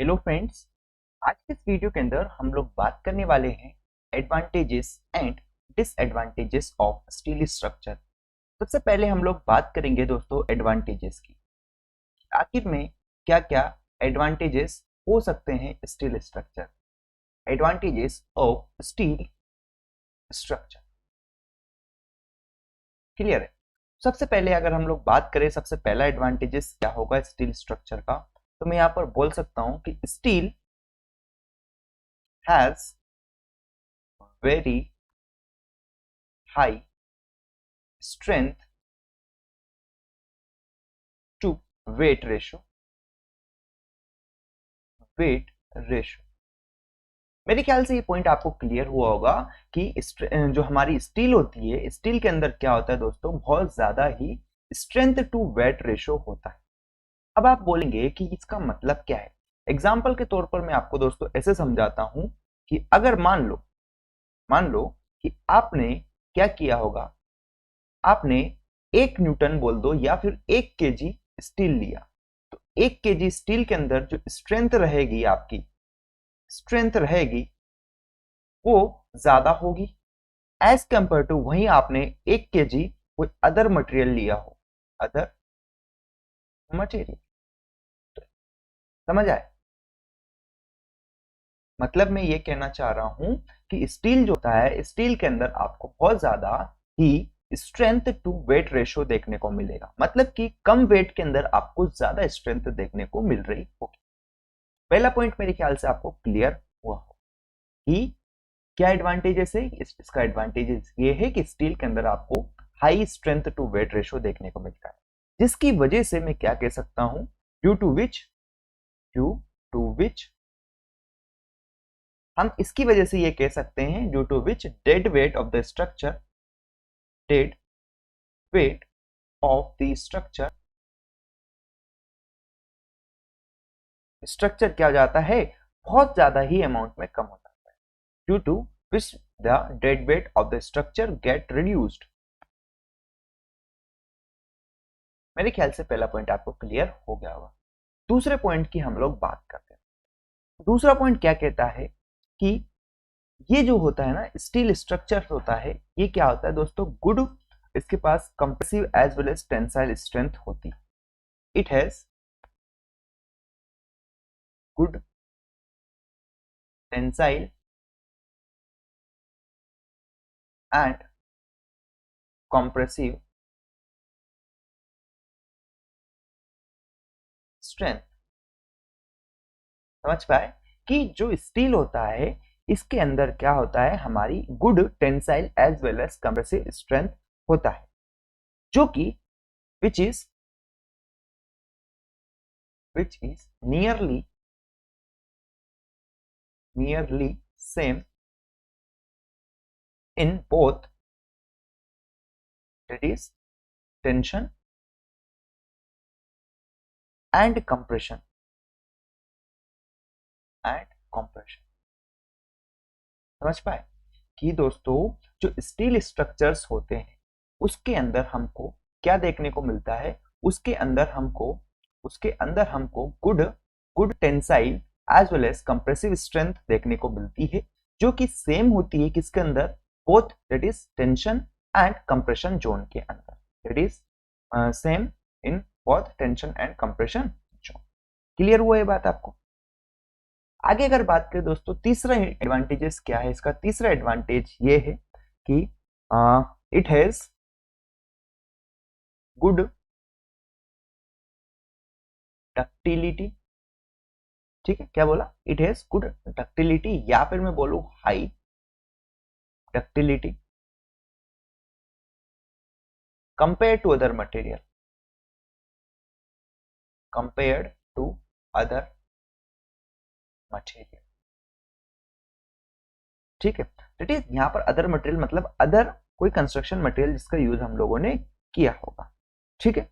Hello friends. आज के इस वीडियो के अंदर हम लोग बात करने वाले हैं advantages and disadvantages of steel structure. सबसे पहले हम लोग बात करेंगे दोस्तों एडवांटेजेस की। आखिर में क्या क्या एडवांटेजेस हो सकते हैं steel structure, advantages of steel structure. Clear है? सबसे पहले अगर हम लोग बात करें सबसे पहला एडवांटेजेस क्या होगा स्टील स्ट्रक्चर का, तो मैं यहाँ पर बोल सकता हूँ कि steel has very high strength to weight ratio। मेरे ख्याल से ये पॉइंट आपको क्लियर हुआ होगा कि जो हमारी स्टील होती है, स्टील के अंदर क्या होता है दोस्तों, बहुत ज्यादा ही स्ट्रेंथ टू वेट रेशो होता है। अब आप बोलेंगे कि इसका मतलब क्या है। एग्जाम्पल के तौर पर मैं आपको दोस्तों ऐसे समझाता हूं कि अगर मान लो कि आपने क्या किया होगा, आपने 1 न्यूटन बोल दो या फिर 1 केजी स्टील लिया, तो 1 केजी स्टील के अंदर जो स्ट्रेंथ रहेगी, आपकी स्ट्रेंथ रहेगी वो ज्यादा होगी एज कंपेयर टू वहीं आपने 1 केजी कोई अदर मटेरियल लिया हो, अदर मटेरियल। समझ आए? मतलब मैं ये कहना चाह रहा हूं कि स्टील जो होता है, स्टील के अंदर आपको बहुत ज्यादा ही स्ट्रेंथ टू वेट रेशियो देखने को मिलेगा। मतलब कि कम वेट के अंदर आपको ज्यादा स्ट्रेंथ देखने को मिल रही होगी। पहला पॉइंट मेरे ख्याल से आपको क्लियर हुआ हो कि क्या एडवांटेजेस है। इसका एडवांटेजेस ये है कि स्टील के अंदर आपको high strength to weight ratio देखने को मिलता है, जिसकी वजह से मैं क्या कह सकता हूं, ड्यू टू विच हम इसकी वजह से ये कह सकते हैं, due to which dead weight of the structure structure क्या हो जाता है, बहुत ज्यादा ही अमाउंट में कम हो जाता है। Due to which the dead weight of the structure get reduced. मेरे ख्याल से पहला पॉइंट आपको क्लियर हो गया होगा। दूसरे पॉइंट की हम लोग बात करते हैं। दूसरा पॉइंट क्या कहता है कि ये जो होता है ना, स्टील स्ट्रक्चर होता है, ये क्या होता है दोस्तों, गुड, इसके पास compressive as well as tensile strength होती है। It has good tensile and compressive strength. समझ पाए कि जो स्टील होता है इसके अंदर क्या होता है, हमारी good tensile as well as compressive strength होता है, जो कि which is nearly same in both, that is tension and compression समझ पाए कि दोस्तों जो स्टील स्ट्रक्चर्स होते हैं उसके अंदर हमको क्या देखने को मिलता है, उसके अंदर हमको good tensile as well as compressive strength देखने को मिलती है, जो कि सेम होती है किसके अंदर, both, that is tension and compression zone के अंदर, that is same in both tension and compression zone. Clear हुआ ये बात आपको? आगे अगर बात करें दोस्तों, तीसरा एडवांटेजेस क्या है इसका, तीसरा एडवांटेज ये है कि इट हैज गुड डक्टिलिटी। ठीक है, क्या बोला, इट हैज गुड डक्टिलिटी, या फिर मैं बोलूं high ductility compared to other material, ठीक है। दैट इज यहाँ पर अदर मटेरियल मतलब अदर कोई कंस्ट्रक्शन मटेरियल जिसका यूज हम लोगों ने किया होगा। ठीक है,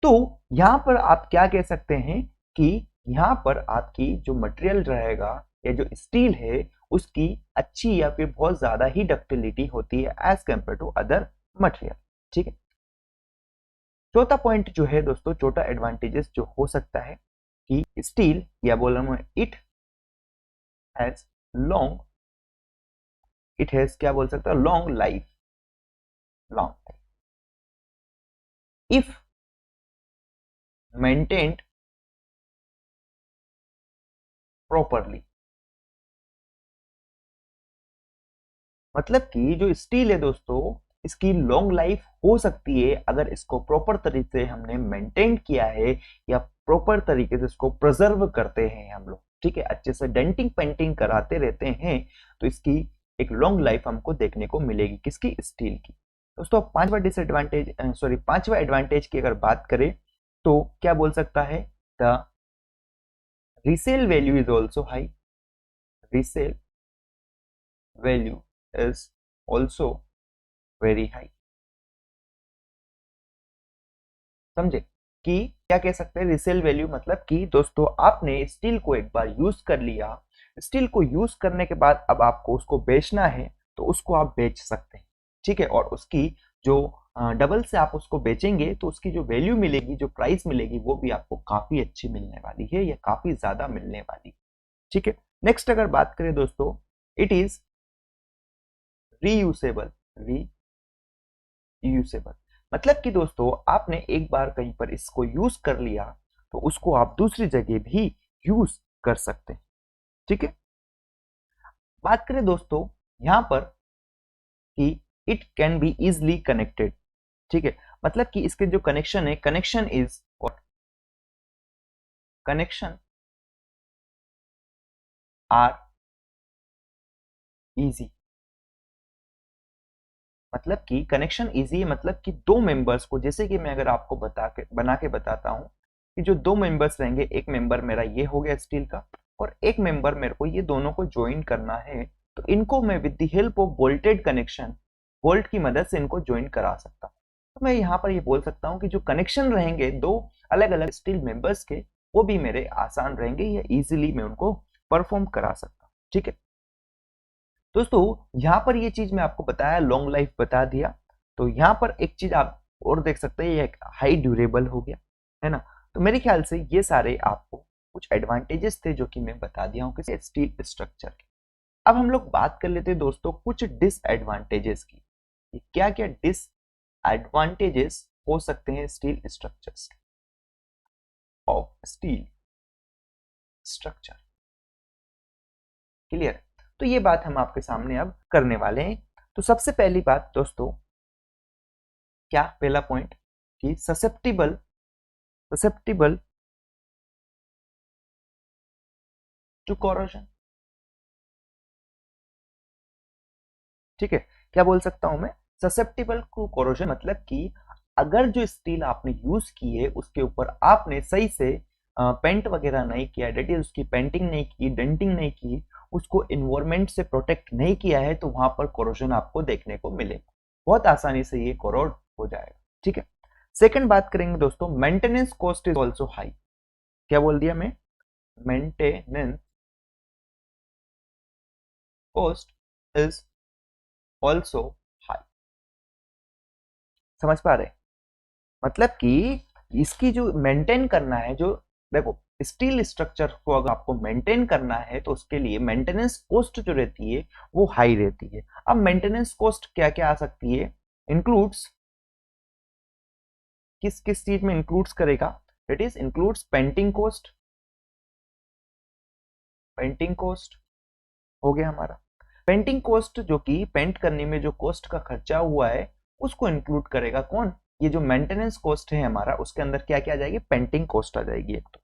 तो यहाँ पर आप क्या कह सकते हैं कि यहाँ पर आपकी जो मटेरियल रहेगा या जो स्टील है उसकी अच्छी या फिर बहुत ज्यादा ही डक्टिलिटी होती है as compare to other material. ठीक है, चौथा पॉइंट जो है दोस्तों, चौथा एडवांटेजेस जो हो सकता है कि स्टील या बोला मैं हैज लॉन्ग इट हैज क्या बोल सकता है long life long if maintained properly. मतलब कि जो स्टील है दोस्तों इसकी लॉन्ग लाइफ हो सकती है अगर इसको प्रॉपर तरीके से हमने मेंटेन किया है या प्रॉपर तरीके से इसको प्रिजर्व करते हैं हम लोग, ठीक है, अच्छे से डेंटिंग पेंटिंग कराते रहते हैं तो इसकी एक लॉन्ग लाइफ हमको देखने को मिलेगी किसकी स्टील की। दोस्तों पांचवा एडवांटेज की अगर बात करें तो क्या बोल सकता है the resale value is also high. Resale value is also very high। समझे कि क्या कह सकते हैं रीसेल वैल्यू, मतलब कि दोस्तों आपने स्टील को एक बार यूज कर लिया, स्टील को यूज करने के बाद अब आपको उसको बेचना है तो उसको आप बेच सकते हैं, ठीक है, और उसकी जो डबल से आप उसको बेचेंगे तो उसकी जो वैल्यू मिलेगी, जो प्राइस मिलेगी वो भी आपको काफी अच्छी मिलने वाली है या काफी ज्यादा मिलने वाली, ठीक है। नेक्स्ट अगर बात करें दोस्तों इट इज रीयूसेबल। रीयूसेबल मतलब कि दोस्तों आपने एक बार कहीं पर इसको यूज कर लिया तो उसको आप दूसरी जगह भी यूज कर सकते हैं, ठीक है। बात करें दोस्तों यहां पर कि it can be easily connected, ठीक है, मतलब कि इसके जो कनेक्शन है connection is what connection are easy. मतलब कि कनेक्शन इजी है मतलब कि दो मेंबर्स को, जैसे कि मैं अगर आपको बना के बताता हूं कि जो दो मेंबर्स रहेंगे, एक मेंबर मेरा ये हो गया स्टील का और एक मेंबर मेरे को ये दोनों को ज्वाइन करना है, तो इनको मैं with the help of bolted connection, bolt की मदद से इनको ज्वाइन करा सकता हूँ। तो मैं यहाँ पर ये बोल सकता हूँ कि जो कनेक्शन रहेंगे दो अलग अलग स्टील मेंबर्स के वो भी मेरे आसान रहेंगे या इजिली मैं उनको परफॉर्म करा सकता हूँ, ठीक है। दोस्तों यहां पर ये चीज मैं आपको बताया, लॉन्ग लाइफ बता दिया, तो यहां पर एक चीज आप और देख सकते हैं, ये हाई ड्यूरेबल हो गया है ना। तो मेरे ख्याल से ये सारे आपको कुछ एडवांटेजेस थे जो कि मैं बता दिया हूं किसी स्टील स्ट्रक्चर के। अब हम लोग बात कर लेते हैं दोस्तों कुछ डिसएडवांटेजेस की, क्या क्या डिसएडवांटेजेस हो सकते हैं steel structures of steel structure. Clear? तो ये बात हम आपके सामने अब करने वाले हैं। तो सबसे पहली बात दोस्तों, क्या पहला पॉइंट कि ससेप्टिबल टू कोरोजन, ठीक है। क्या बोल सकता हूं मैं ससेप्टिबल टू कोरोजन, मतलब कि अगर जो स्टील आपने यूज की है उसके ऊपर आपने सही से पेंट वगैरह नहीं किया, डेट इज उसकी पेंटिंग नहीं की, डेंटिंग नहीं की, उसको इन्वायरमेंट से प्रोटेक्ट नहीं किया है तो वहां पर कोरोजन आपको देखने को मिलेगा, बहुत आसानी से ये कोरोड हो जाएगा, ठीक है। सेकंड बात करेंगे दोस्तों, maintenance cost is also high. क्या बोल दिया मैं, maintenance cost is also high. समझ पा रहे, मतलब कि इसकी जो मेंटेन करना है, जो देखो स्टील स्ट्रक्चर को अगर आपको मेंटेन करना है तो उसके लिए मेंटेनेंस कॉस्ट जो रहती है वो हाई रहती है। अब मेंटेनेंस कॉस्ट क्या क्या आ सकती है, इंक्लूड्स, किस किस चीज में इंक्लूड्स करेगा, it is includes painting cost, painting cost हो गया हमारा, पेंटिंग कॉस्ट जो कि पेंट करने में जो कॉस्ट का खर्चा हुआ है उसको इंक्लूड करेगा कौन, ये जो मेंटेनेंस कॉस्ट है हमारा उसके अंदर क्या क्या आ जाएगी, पेंटिंग कॉस्ट आ जाएगी एक तो,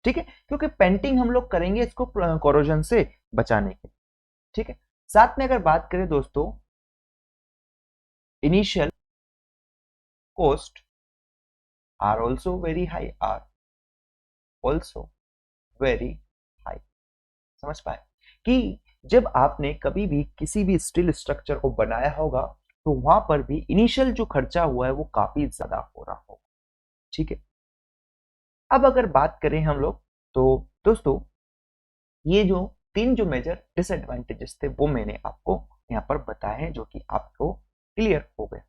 ठीक है, क्योंकि पेंटिंग हम लोग करेंगे इसको कोरोजन से बचाने के, ठीक है। साथ में अगर बात करें दोस्तों initial cost are also very high, are also very high. समझ पाए कि जब आपने कभी भी किसी भी स्टील स्ट्रक्चर को बनाया होगा तो वहां पर भी इनिशियल जो खर्चा हुआ है वो काफी ज्यादा हो रहा होगा, ठीक है। अब अगर बात करें हम लोग तो दोस्तों ये जो तीन जो मेजर डिसएडवांटेजेस थे वो मैंने आपको यहाँ पर बताए हैं जो कि आपको क्लियर हो गए।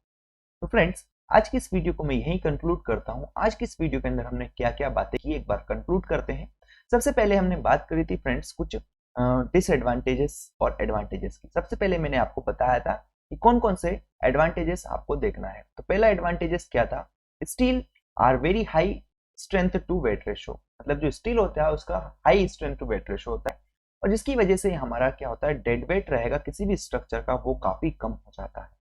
तो फ्रेंड्स आज की इस वीडियो को मैं यहीं कंक्लूड करता हूँ। आज की इस वीडियो के अंदर हमने क्या क्या बातें की एक बार कंक्लूड करते हैं। सबसे पहले हमने बात करी थी फ्रेंड्स कुछ डिसएडवांटेजेस और एडवांटेजेस की। सबसे पहले मैंने आपको बताया था कि कौन कौन से एडवांटेजेस आपको देखना है। तो पहला एडवांटेजेस क्या था, steel are very high strength to weight ratio, मतलब जो स्टील होता है उसका high strength to weight ratio होता है और जिसकी वजह से हमारा क्या होता है, डेड वेट रहेगा किसी भी स्ट्रक्चर का वो काफी कम हो जाता है।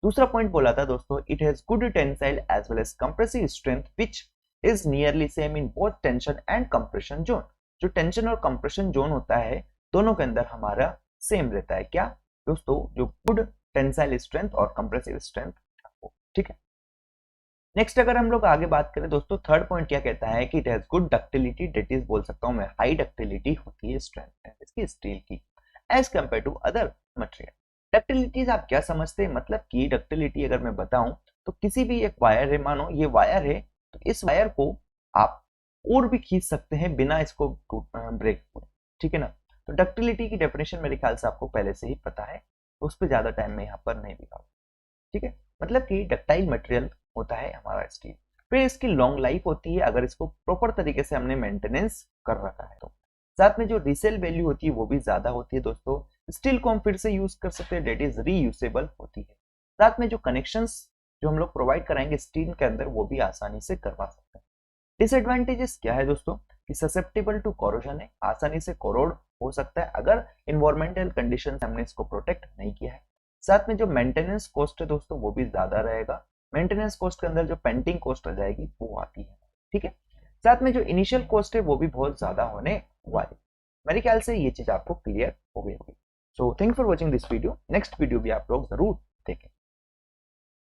दूसरा पॉइंट बोला था दोस्तों, it has good tensile as well as compressive strength which is nearly same in both tension and compression zone. जो टेंशन और कंप्रेशन जोन होता है दोनों के अंदर हमारा सेम रहता है। क्या दोस्तों, जो गुड टेंसाइल स्ट्रेंथ और कंप्रेसिव स्ट्रेंथ, ठीक है। नेक्स्ट अगर हम लोग आगे बात करें दोस्तों, थर्ड पॉइंट क्या कहता है कि it has good ductility, that is बोल सकता हूं मैं हाई डक्टिलिटी होती है स्ट्रेंथ इसकी स्टील की as compare to other material. Ductilities आप क्या समझते हैं, मतलब कि डक्टिलिटी अगर मैं बताऊं तो किसी भी एक वायर है, मानो ये वायर है, तो इस वायर को आप और भी खींच सकते हैं बिना इसको ब्रेक हुए, ठीक है ना। तो डक्टिलिटी की डेफिनेशन मेरे ख्याल से आपको पहले से ही पता है, तो उस पर ज्यादा टाइम में यहाँ पर नहीं दिखाऊंगा, ठीक है। मतलब कि डक्टाइल मटेरियल होता है हमारा स्टील। फिर इसकी लॉन्ग लाइफ होती है अगर इसको प्रॉपर तरीके से हमने मेंटेनेंस कर रखा है तो। साथ में जो रीसेल वैल्यू होती है वो भी ज्यादा होती है दोस्तों। स्टील को हम फिर से यूज कर सकते हैं, डेट इज रीयूसेबल होती है। साथ में जो कनेक्शंस जो हम लोग प्रोवाइड कराएंगे स्टील के अंदर वो भी आसानी से करवा सकते हैं। डिसएडवांटेजेस क्या है दोस्तों, कि ससेप्टेबल टू कोरोजन है, आसानी से कोरोड हो सकता है अगर इन्वायरमेंटल कंडीशन हमने इसको प्रोटेक्ट नहीं किया है। साथ में जो मेंटेनेंस कॉस्ट है दोस्तों वो भी ज्यादा रहेगा। मेंटेनेंस कॉस्ट के अंदर जो पेंटिंग कॉस्ट आ जाएगी वो आती है, ठीक है। साथ में जो इनिशियल कॉस्ट है वो भी बहुत ज्यादा होने वाली। मेरे ख्याल से ये चीज आपको क्लियर हो गई होगी। So thank for watching this video. Next video भी आप लोग जरूर देखें।